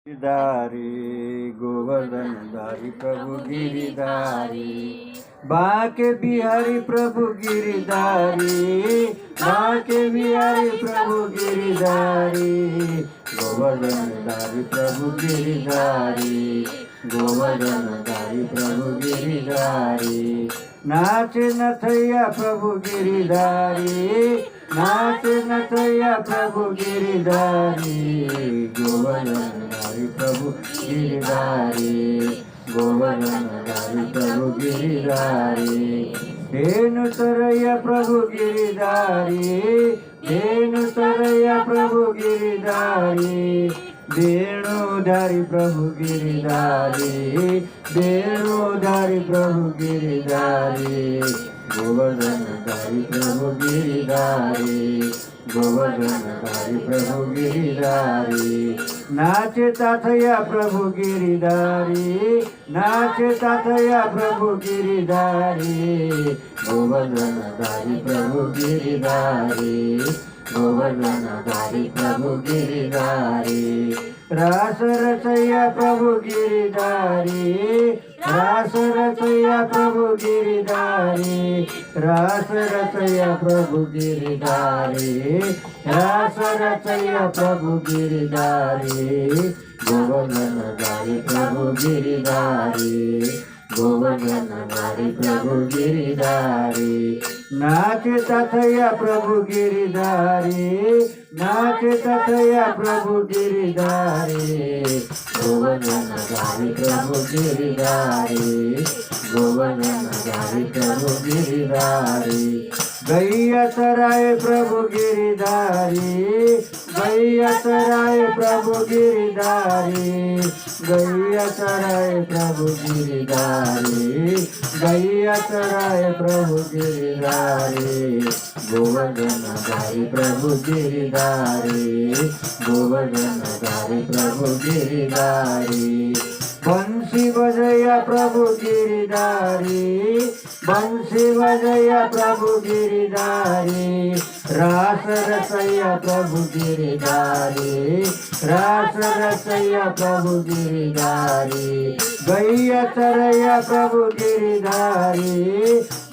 गिरधारी गोवर्धन धारी प्रभु गिरिधारी, बाके बिहारी प्रभु गिरिधारी, बाके बिहारी प्रभु गिरिधारी, गोवर्धन धारी प्रभु गिरिधारी, गोवर्धन धारी प्रभु गिरिधारी, नाचे नथैया प्रभु गिरिधारी, नाचे नथैया प्रभु गिरिधारी, गोवर्धन धारी प्रभु गिरिधारी, गोवर्धन धारी प्रभु गिरिधारी, धेनु तरैया प्रभु गिरिधारी, धेनु तरैया प्रभु गिरिधारी, वेणुधारी प्रभु गिरिधारी, वेणुधारी प्रभु गिरिधारी, गोवर्धन धारी प्रभु गिरिधारी, गोवर्धन धारी प्रभु गिरिधारी, नाचे ताथैया प्रभु गिरिधारी, नाचे ताथैया प्रभु गिरिधारी, गोवर्धन धारी प्रभु गिरिधारी, गोवर्धन धारी प्रभु गिरिधारी, रास रचैया प्रभु गिरिधारी, रास रचैया प्रभु गिरिधारी, रास रचैया प्रभु गिरिधारी, रास रचैया प्रभु गिरिधारी, गोवर्धन धारी प्रभु गिरिधारी, गोवर्धन धारी प्रभु गिरिधारी, नाचे ताथैया प्रभु गिरिधारी, नाचे ताथैया प्रभु गिरिधारी, गोवर्धन धारी प्रभु गिरिधारी, गोवर्धन धारी प्रभु गिरिधारी, गैया चराए प्रभु गिरिधारी, गैया चराए प्रभु गिरिधारी, गैया चराए प्रभु गिरिधारी, गैया चराए प्रभु गिरिधारी, गोवर्धन धारी प्रभु गिरिधारी, गोवर्धन धारी प्रभु गिरिधारी, बंसी बजैया प्रभु गिरिधारी, बंसी बजैया प्रभु गिरिधारी, रास रचैया प्रभु गिरिधारी, रास रचैया प्रभु गिरिधारी, गैया चरैया प्रभु गिरिधारी,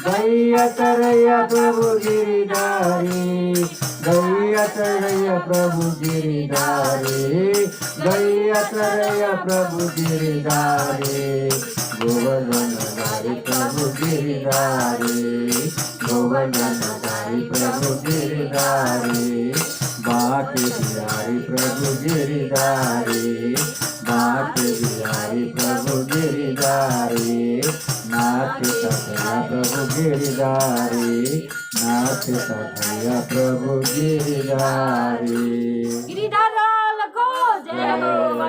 गैया चरैया प्रभु गिरिधारी, गैया चरैया प्रभु गिरिधारी, गैया चरैया प्रभु गिरिधारी, गोवर्धन धारी प्रभु गिरिधारी, गोवर्धन धारी प्रभु गिरिधारी, बाके बिहारी प्रभु गिरिधारी, बाके बिहारी प्रभु गिरिधारी, नाचे ताथैया प्रभु गिरिधारी, नाचे ताथैया प्रभु गिरिधारी।